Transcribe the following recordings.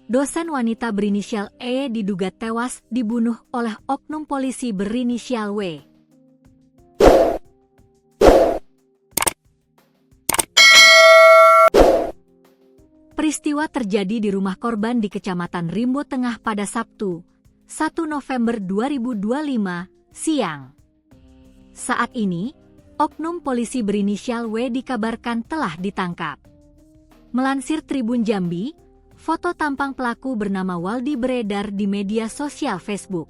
Dosen wanita berinisial E diduga tewas dibunuh oleh oknum polisi berinisial W. Peristiwa terjadi di rumah korban di Kecamatan Rimbo Tengah pada Sabtu, 1 November 2025, siang. Saat ini, oknum polisi berinisial W dikabarkan telah ditangkap. Melansir Tribun Jambi, foto tampang pelaku bernama Waldi beredar di media sosial Facebook.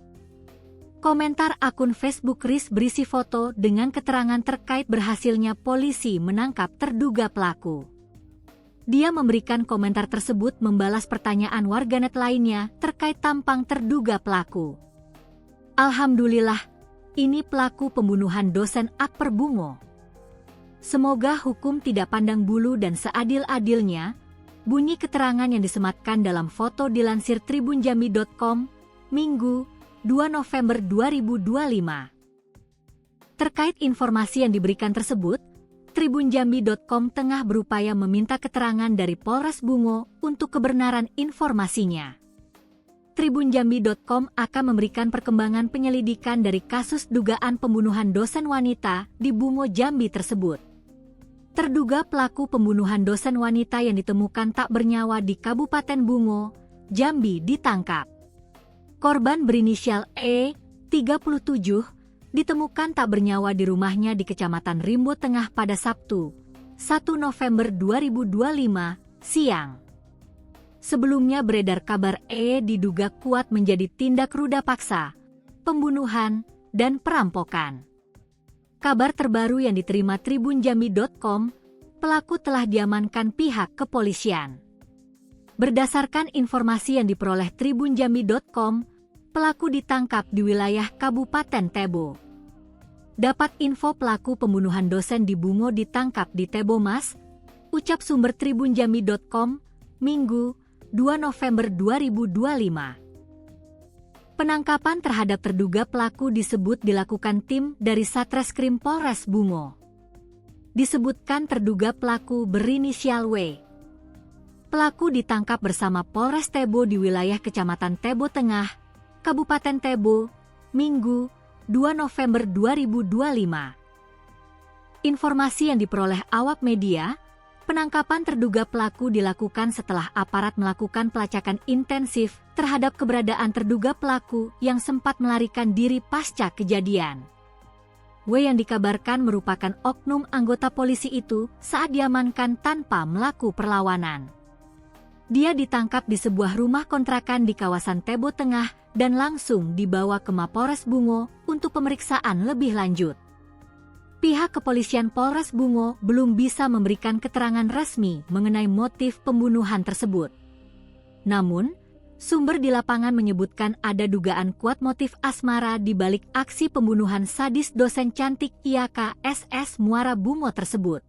Komentar akun Facebook Riz berisi foto dengan keterangan terkait berhasilnya polisi menangkap terduga pelaku. Dia memberikan komentar tersebut membalas pertanyaan warganet lainnya terkait tampang terduga pelaku. Alhamdulillah, ini pelaku pembunuhan dosen Akper Bungo. Semoga hukum tidak pandang bulu dan seadil-adilnya, bunyi keterangan yang disematkan dalam foto dilansir tribunjambi.com, Minggu, 2 November 2025. Terkait informasi yang diberikan tersebut, tribunjambi.com tengah berupaya meminta keterangan dari Polres Bungo untuk kebenaran informasinya. Tribunjambi.com akan memberikan perkembangan penyelidikan dari kasus dugaan pembunuhan dosen wanita di Bungo Jambi tersebut. Terduga pelaku pembunuhan dosen wanita yang ditemukan tak bernyawa di Kabupaten Bungo, Jambi ditangkap. Korban berinisial E, 37, ditemukan tak bernyawa di rumahnya di Kecamatan Rimbo Tengah pada Sabtu, 1 November 2025, siang. Sebelumnya beredar kabar E diduga kuat menjadi tindak ruda paksa, pembunuhan, dan perampokan. Kabar terbaru yang diterima tribunjambi.com, pelaku telah diamankan pihak kepolisian. Berdasarkan informasi yang diperoleh tribunjambi.com, pelaku ditangkap di wilayah Kabupaten Tebo. Dapat info pelaku pembunuhan dosen di Bungo ditangkap di Tebo Mas, ucap sumber tribunjambi.com, Minggu, 2 November 2025. Penangkapan terhadap terduga pelaku disebut dilakukan tim dari Satreskrim Polres Bungo. Disebutkan terduga pelaku berinisial W. Pelaku ditangkap bersama Polres Tebo di wilayah Kecamatan Tebo Tengah, Kabupaten Tebo, Minggu, 2 November 2025. Informasi yang diperoleh awak media, penangkapan terduga pelaku dilakukan setelah aparat melakukan pelacakan intensif terhadap keberadaan terduga pelaku yang sempat melarikan diri pasca kejadian. W yang dikabarkan merupakan oknum anggota polisi itu saat diamankan tanpa melakukan perlawanan. Dia ditangkap di sebuah rumah kontrakan di kawasan Tebo Tengah dan langsung dibawa ke Mapolres Bungo untuk pemeriksaan lebih lanjut. Pihak kepolisian Polres Bungo belum bisa memberikan keterangan resmi mengenai motif pembunuhan tersebut. Namun, sumber di lapangan menyebutkan ada dugaan kuat motif asmara di balik aksi pembunuhan sadis dosen cantik IAK SS Muara Bungo tersebut.